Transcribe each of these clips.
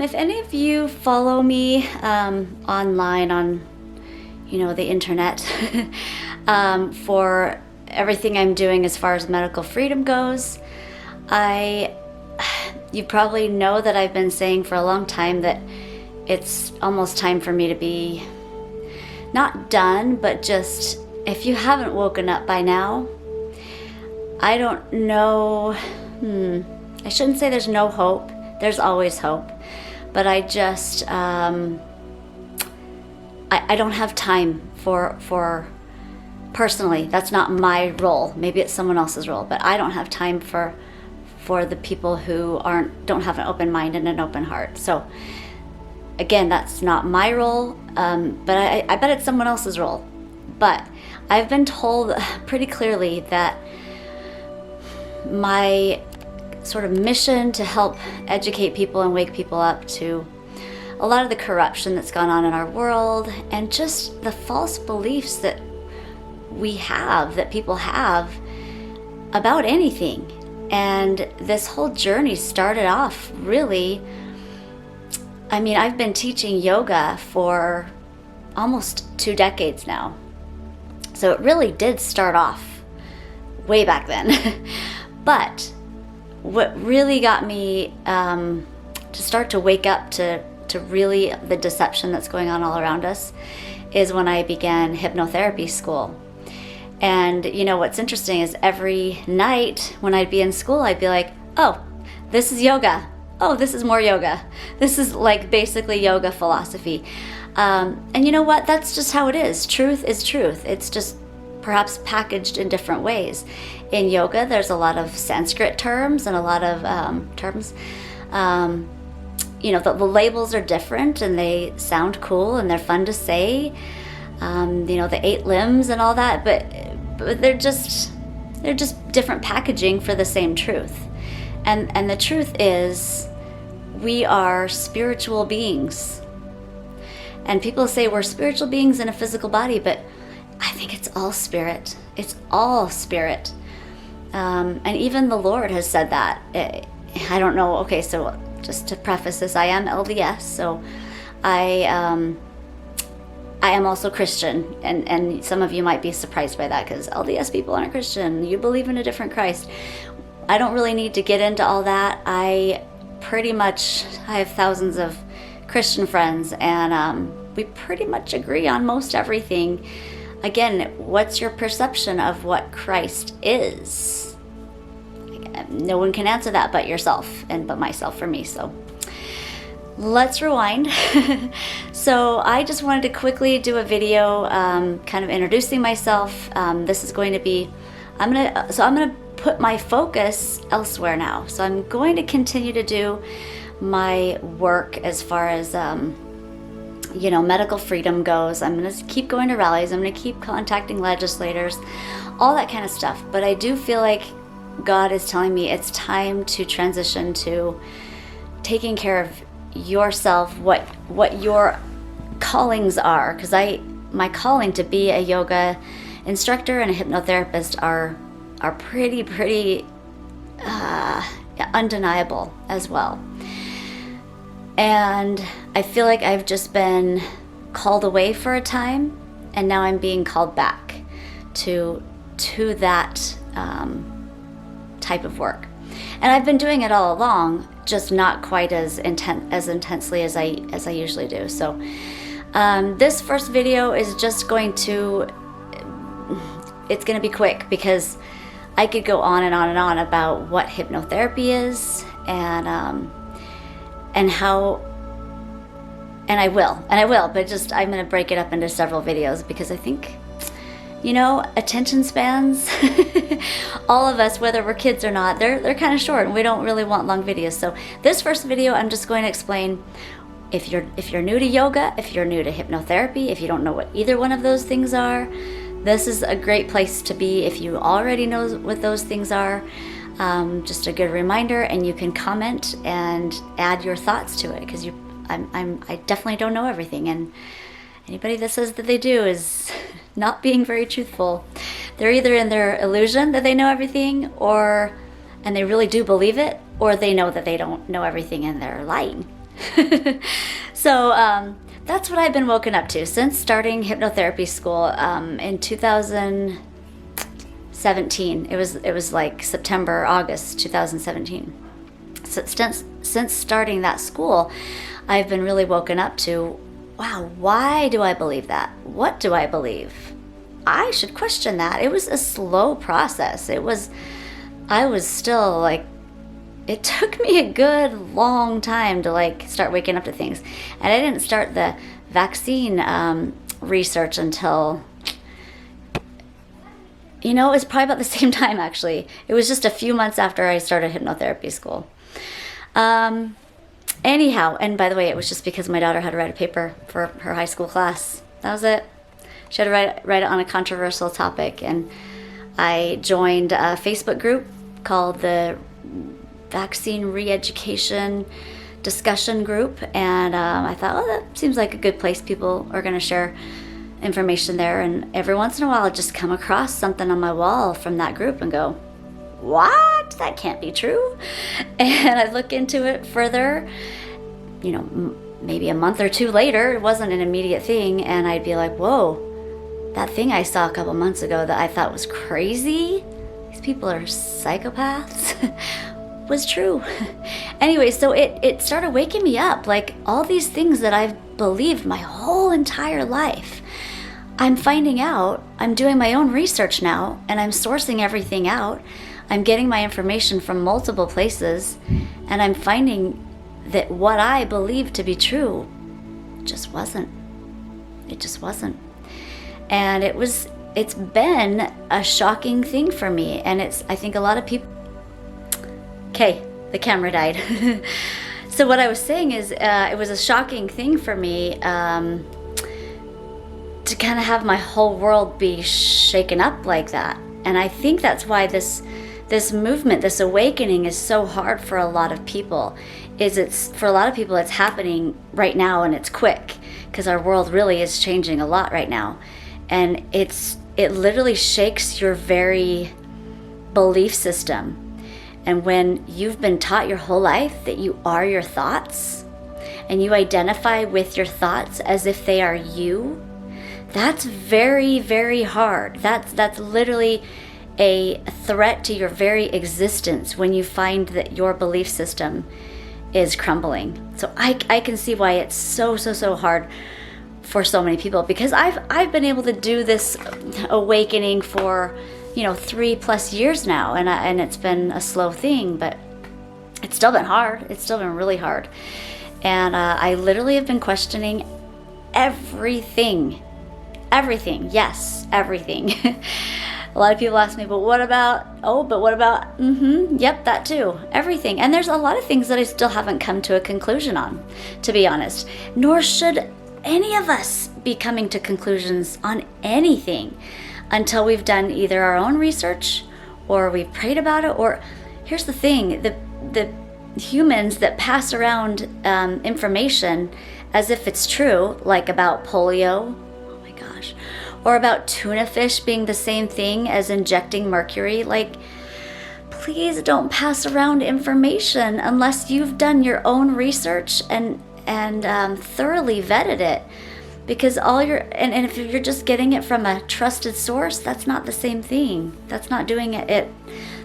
If any of you follow me online on, the internet, for everything I'm doing as far as medical freedom goes, you probably know that I've been saying for a long time that it's almost time for me to be not done, but just, if you haven't woken up by now, I don't know, I shouldn't say there's no hope. There's always hope. But I just, I don't have time for personally, that's not my role. Maybe it's someone else's role, but I don't have time for the people who don't have an open mind and an open heart. So again, that's not my role, but I bet it's someone else's role. But I've been told pretty clearly that my sort of mission to help educate people and wake people up to a lot of the corruption that's gone on in our world, and just the false beliefs that people have about anything. And this whole journey started off really, I've been teaching yoga for almost 2 decades now. So it really did start off way back then. But what really got me to start to wake up to really the deception that's going on all around us is when I began hypnotherapy school. And what's interesting is every night when I'd be in school, I'd be like, oh, this is yoga. Oh, this is more yoga. This is like basically yoga philosophy. And you know what? That's just how it is. Truth is truth. It's just perhaps packaged in different ways. In yoga, there's a lot of Sanskrit terms and a lot of terms. The labels are different and they sound cool and they're fun to say. The 8 limbs and all that, but they're just different packaging for the same truth. And the truth is, we are spiritual beings. And people say we're spiritual beings in a physical body, but I think it's all spirit. It's all spirit. And even the Lord has said that. I don't know. Okay, so just to preface this, I am LDS, so I am also Christian, and some of you might be surprised by that because LDS people aren't Christian. You believe in a different Christ. I don't really need to get into all that. I have thousands of Christian friends, and we pretty much agree on most everything. Again, what's your perception of what Christ is? No one can answer that but yourself, and but myself for me, so let's rewind. So I just wanted to quickly do a video kind of introducing myself. This is going to be, I'm gonna put my focus elsewhere now. So I'm going to continue to do my work as far as medical freedom goes. I'm going to keep going to rallies. I'm going to keep contacting legislators, all that kind of stuff. But I do feel like God is telling me it's time to transition to taking care of yourself, what your callings are. Because my calling to be a yoga instructor and a hypnotherapist are pretty undeniable as well. And I feel like I've just been called away for a time, and now I'm being called back to that type of work. And I've been doing it all along, just not quite as intensely as I usually do. So this first video is just going to be quick, because I could go on and on and on about what hypnotherapy is and how, and I will, but just I'm going to break it up into several videos, because I think, attention spans, all of us, whether we're kids or not, they're kind of short, and we don't really want long videos. So this first video, I'm just going to explain, if you're new to yoga, if you're new to hypnotherapy, if you don't know what either one of those things are, this is a great place to be. If you already know what those things are, just a good reminder, and you can comment and add your thoughts to it, because I definitely don't know everything, and anybody that says that they do is not being very truthful. They're either in their illusion that they know everything, and they really do believe it, or they know that they don't know everything and they're lying. So that's what I've been woken up to since starting hypnotherapy school in 2017. It was like September, August 2017. So since starting that school, I've been really woken up to, wow, why do I believe that? What do I believe? I should question that. It was a slow process. I was still like, it took me a good long time to like start waking up to things. And I didn't start the vaccine research until, it was probably about the same time actually. It was just a few months after I started hypnotherapy school. Anyhow, and by the way, it was just because my daughter had to write a paper for her high school class. That was it. She had to write it on a controversial topic, and I joined a Facebook group called the Vaccine Re-Education Discussion Group, and I thought, oh, that seems like a good place. People are going to share information there, and every once in a while I'd just come across something on my wall from that group and go, what? That can't be true. And I'd look into it further, maybe a month or two later. It wasn't an immediate thing, and I'd be like, whoa, that thing I saw a couple months ago that I thought was crazy, these people are psychopaths, was true. Anyway, so it started waking me up, like all these things that I've believed my whole entire life. I'm finding out, I'm doing my own research now, and I'm sourcing everything out. I'm getting my information from multiple places, and I'm finding that what I believed to be true just wasn't. It just wasn't. And it's been a shocking thing for me, and I think a lot of people. Okay, the camera died. So what I was saying is, it was a shocking thing for me to kind of have my whole world be shaken up like that. And I think that's why this movement, this awakening, is so hard for a lot of people. For a lot of people, it's happening right now, and it's quick, because our world really is changing a lot right now. And it literally shakes your very belief system. And when you've been taught your whole life that you are your thoughts, and you identify with your thoughts as if they are you, that's very, very hard. That's literally a threat to your very existence when you find that your belief system is crumbling. So I can see why it's so hard for so many people, because I've been able to do this awakening for 3+ years now, and it's been a slow thing, but it's still been hard. It's still been really hard, and I literally have been questioning everything. Yes, everything. A lot of people ask me, but what about, yep, that too, everything. And there's a lot of things that I still haven't come to a conclusion on, to be honest. Nor should any of us be coming to conclusions on anything until we've done either our own research or we've prayed about it. Or here's the thing, the humans that pass around information as if it's true, like about polio, oh my gosh, or about tuna fish being the same thing as injecting mercury. Like, please don't pass around information unless you've done your own research and thoroughly vetted it. Because and if you're just getting it from a trusted source, that's not the same thing. That's not doing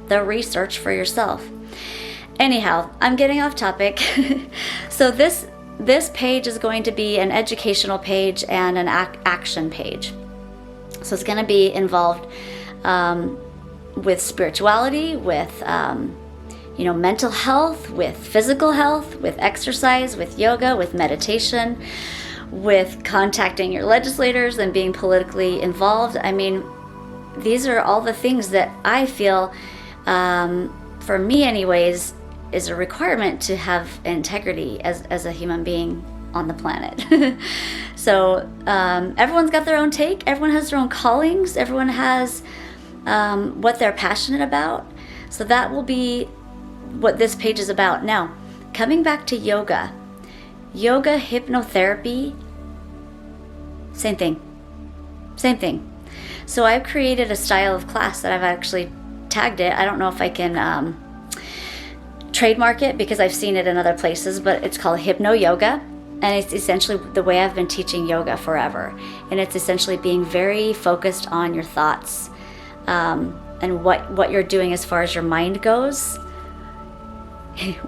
the research for yourself. Anyhow, I'm getting off topic. So this page is going to be an educational page and an action page. So it's going to be involved with spirituality, with mental health, with physical health, with exercise, with yoga, with meditation, with contacting your legislators and being politically involved. I mean, these are all the things that I feel, for me anyways, is a requirement to have integrity as a human being on the planet. So everyone's got their own take. Everyone has their own callings. Everyone has what they're passionate about. So that will be what this page is about. Now, coming back to yoga, hypnotherapy, same thing. So I've created a style of class that I've actually tagged it. I don't know if I can trademark it because I've seen it in other places, but it's called Hypno Yoga. And it's essentially the way I've been teaching yoga forever. And it's essentially being very focused on your thoughts and what you're doing as far as your mind goes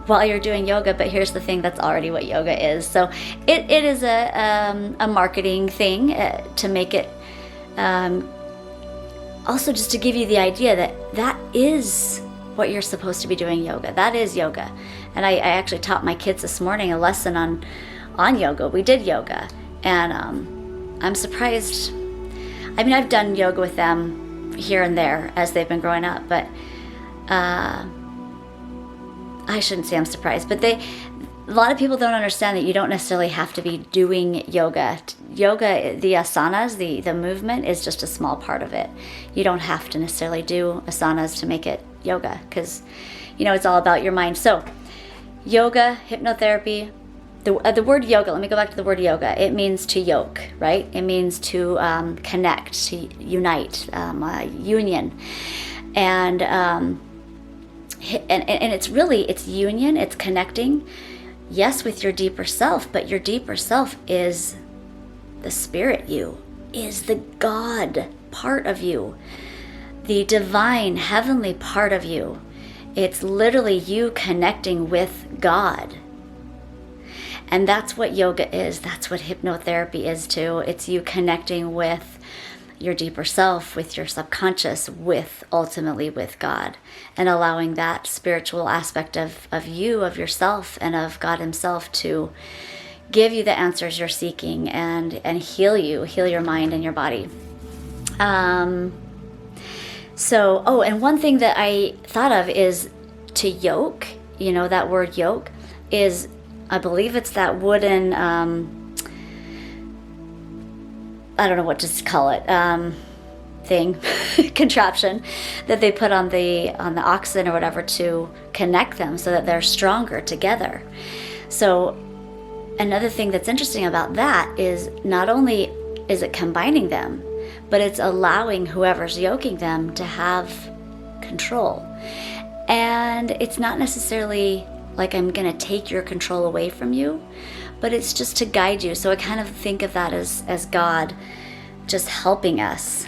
while you're doing yoga. But here's the thing, that's already what yoga is. So it is a marketing thing to make it, also just to give you the idea that is what you're supposed to be doing yoga. That is yoga. And I actually taught my kids this morning a lesson on yoga. We did yoga, and I'm surprised. I mean, I've done yoga with them here and there as they've been growing up, but I shouldn't say I'm surprised, but a lot of people don't understand that you don't necessarily have to be doing yoga. Yoga, the asanas, the movement is just a small part of it. You don't have to necessarily do asanas to make it yoga, because it's all about your mind. So yoga, hypnotherapy. The word yoga, let me go back to the word yoga. It means to yoke, right? It means to connect, to unite, union. And it's union, it's connecting, yes, with your deeper self, but your deeper self is the spirit you, is the God part of you, the divine, heavenly part of you. It's literally you connecting with God. And that's what yoga is. That's what hypnotherapy is too. It's you connecting with your deeper self, with your subconscious, ultimately with God, and allowing that spiritual aspect of you, of yourself, and of God himself to give you the answers you're seeking and heal your mind and your body. And one thing that I thought of is to yoke. That word yoke is, I believe it's that wooden, I don't know what to call it, thing, contraption that they put on the oxen or whatever to connect them so that they're stronger together. So another thing that's interesting about that is not only is it combining them, but it's allowing whoever's yoking them to have control. And it's not necessarily like I'm going to take your control away from you, but it's just to guide you. So I kind of think of that as God just helping us,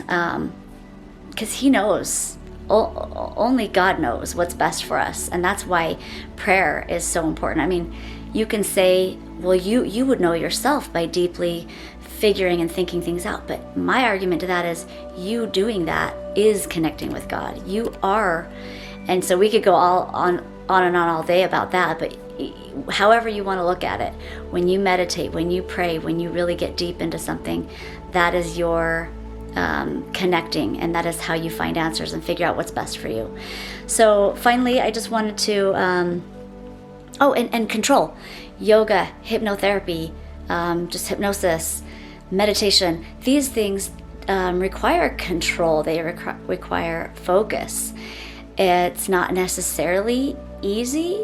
because he knows, only God knows what's best for us. And that's why prayer is so important. I mean, you can say, well, you would know yourself by deeply figuring and thinking things out. But my argument to that is you doing that is connecting with God. You are. And so we could go on and on all day about that, but however you want to look at it, when you meditate, when you pray, when you really get deep into something, that is your connecting, and that is how you find answers and figure out what's best for you. So finally, I just wanted to and control. Yoga, hypnotherapy, just hypnosis, meditation, these things require control. They require focus. It's not necessarily easy,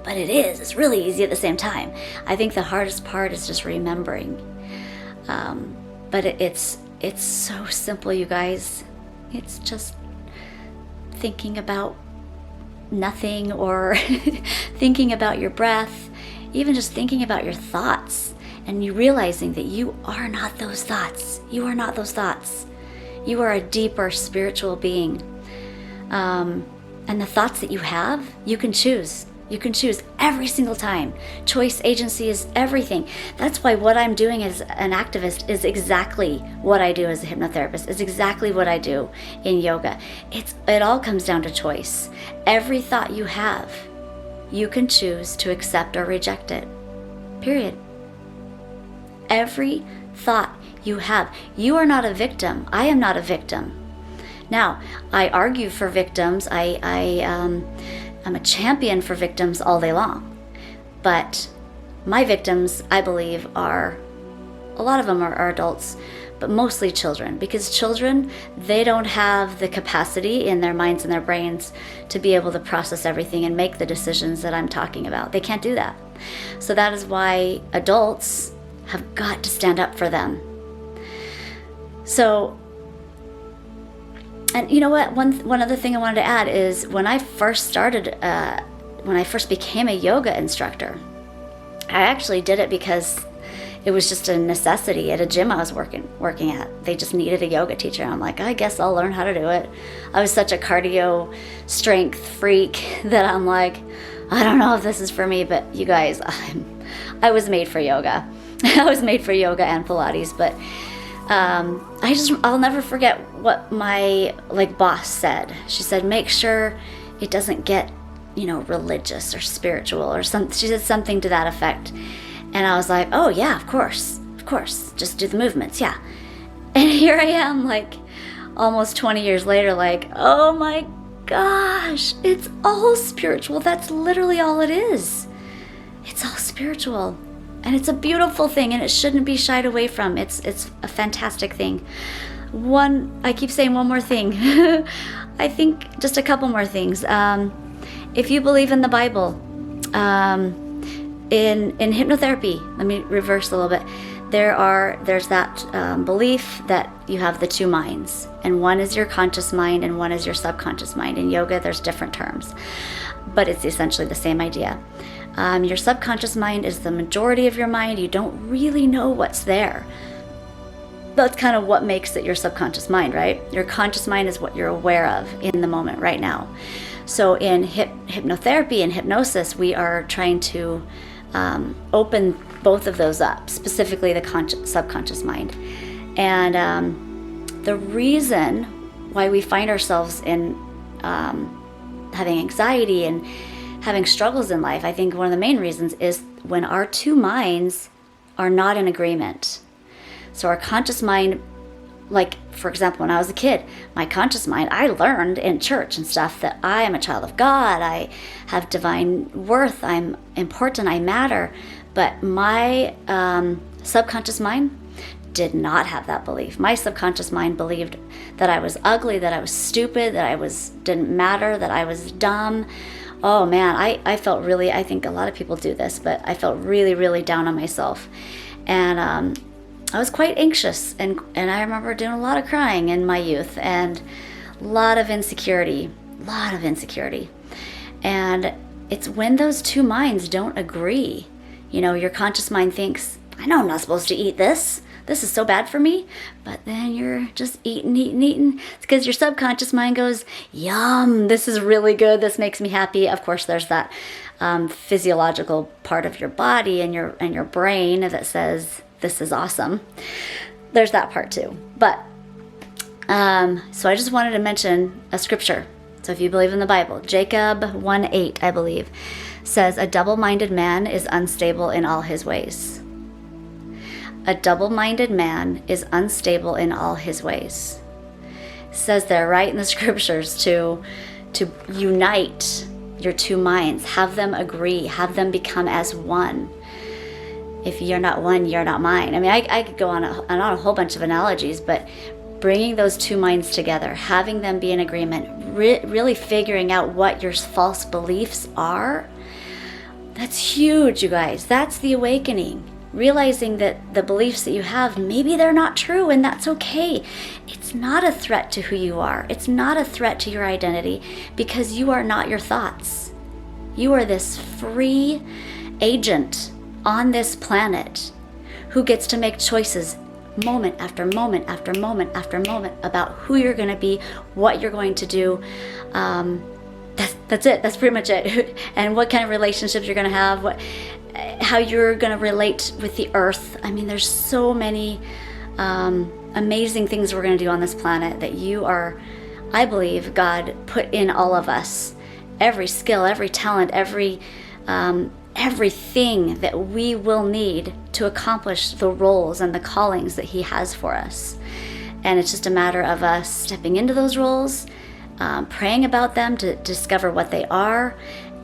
but it is. It's really easy at the same time. I think the hardest part is just remembering. But it's so simple, you guys. It's just thinking about nothing, or thinking about your breath, even just thinking about your thoughts, and you realizing that you are not those thoughts. You are not those thoughts. You are a deeper spiritual being. And the thoughts that you have, you can choose. You can choose every single time. Choice agency is everything. That's why what I'm doing as an activist is exactly what I do as a hypnotherapist. It's exactly what I do in yoga. It all comes down to choice. Every thought you have, you can choose to accept or reject it. Period. Every thought you have. You are not a victim. I am not a victim. Now, I argue for victims. I'm a champion for victims all day long. But my victims, I believe, a lot of them are adults, but mostly children. Because children, they don't have the capacity in their minds and their brains to be able to process everything and make the decisions that I'm talking about. They can't do that. So that is why adults have got to stand up for them. So, and you know what? One other thing I wanted to add is when I first started when I first became a yoga instructor, I actually did it because it was just a necessity at a gym I was working at. They just needed a yoga teacher. I'm like, I guess I'll learn how to do it. I was such a cardio strength freak that I'm like, I don't know if this is for me, but you guys, I was made for yoga. I was made for yoga and Pilates, but I'll never forget what my boss said. She said, make sure it doesn't get, religious or spiritual or something. She said something to that effect. And I was like, oh yeah, of course, just do the movements, yeah. And here I am, almost 20 years later, oh my gosh, it's all spiritual. That's literally all it is. It's all spiritual. And it's a beautiful thing, and it shouldn't be shied away from. It's a fantastic thing. I keep saying one more thing. I think just a couple more things. If you believe in the Bible, in hypnotherapy, let me reverse a little bit. There's that belief that you have the two minds, and one is your conscious mind and one is your subconscious mind. In yoga, there's different terms, but it's essentially the same idea. Your subconscious mind is the majority of your mind. You don't really know what's there. That's kind of what makes it your subconscious mind, right? Your conscious mind is what you're aware of in the moment right now. So in hypnotherapy and hypnosis, we are trying to open both of those up, specifically the subconscious mind. And the reason why we find ourselves in having anxiety and having struggles in life, I think one of the main reasons is when our two minds are not in agreement. So our conscious mind, for example, when I was a kid, my conscious mind, I learned in church and stuff that I am a child of God, I have divine worth, I'm important, I matter. But my subconscious mind did not have that belief. My subconscious mind believed that I was ugly, that I was stupid, that I didn't matter, that I was dumb. Oh man, I felt really, I think a lot of people do this, but I felt really, really down on myself. And I was quite anxious, and I remember doing a lot of crying in my youth, and a lot of insecurity. And it's when those two minds don't agree. Your conscious mind thinks, I know I'm not supposed to eat this. This is so bad for me. But then you're just eating. It's because your subconscious mind goes, yum, this is really good. This makes me happy. Of course, there's that physiological part of your body and your brain that says, this is awesome. There's that part too. But, so I just wanted to mention a scripture. So if you believe in the Bible, Jacob 1:8, I believe, says, a double-minded man is unstable in all his ways. A double-minded man is unstable in all his ways. It says there right in the scriptures to unite your two minds, have them agree, have them become as one. If you're not one, you're not mine. I mean, I could go on a whole bunch of analogies, but bringing those two minds together, having them be in agreement, really figuring out what your false beliefs are, that's huge, you guys. That's the awakening. Realizing that the beliefs that you have, maybe they're not true, and that's okay. It's not a threat to who you are. It's not a threat to your identity, because you are not your thoughts. You are this free agent on this planet who gets to make choices moment after moment after moment after moment about who you're going to be, what you're going to do. That's it. That's pretty much it. And what kind of relationships you're going to have, how you're going to relate with the earth. I mean, there's so many amazing things we're going to do on this planet that I believe God put in all of us. Every skill, every talent, everything that we will need to accomplish the roles and the callings that He has for us. And it's just a matter of us stepping into those roles, praying about them to discover what they are.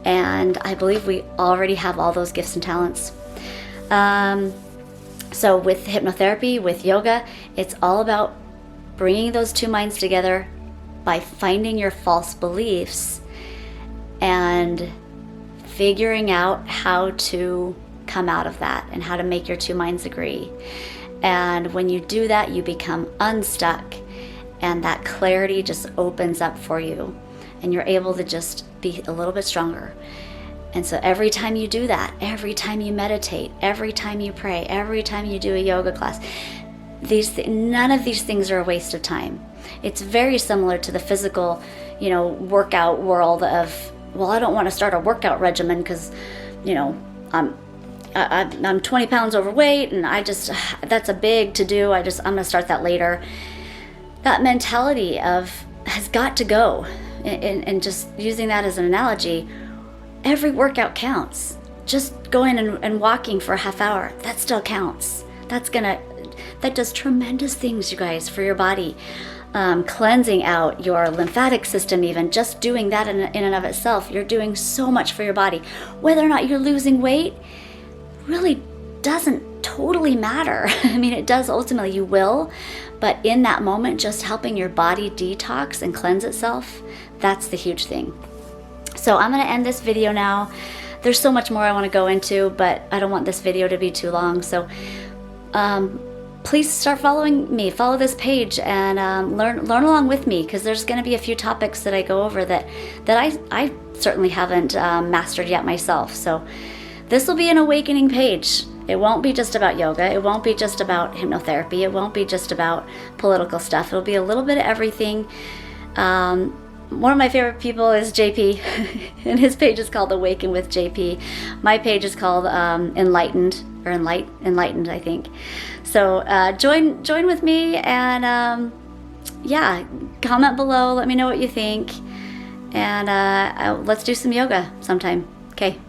And I believe we already have all those gifts and talents. So with hypnotherapy, with yoga, it's all about bringing those two minds together by finding your false beliefs and figuring out how to come out of that and how to make your two minds agree. And when you do that, you become unstuck, and that clarity just opens up for you, and you're able to just be a little bit stronger. And so every time you do that, every time you meditate, every time you pray, every time you do a yoga class, none of these things are a waste of time. It's very similar to the physical, workout world of, well, I don't want to start a workout regimen because, I'm 20 pounds overweight and that's a big to do. I'm going to start that later. That mentality has got to go. And just using that as an analogy, every workout counts. Just going and walking for a half hour, that still counts. That does tremendous things, you guys, for your body. Cleansing out your lymphatic system, even just doing that in and of itself, you're doing so much for your body. Whether or not you're losing weight really doesn't totally matter. I mean, it does ultimately, you will, but in that moment, just helping your body detox and cleanse itself, that's the huge thing. So I'm going to end this video now. There's so much more I want to go into, but I don't want this video to be too long. So please start following me, follow this page, and learn along with me, because there's going to be a few topics that I go over that I certainly haven't mastered yet myself. So this will be an awakening page. It won't be just about yoga. It won't be just about hypnotherapy. It won't be just about political stuff. It'll be a little bit of everything. One of my favorite people is JP, and his page is called Awaken with JP. My page is called Enlightened, I think. So join with me, and comment below. Let me know what you think, and let's do some yoga sometime. Okay,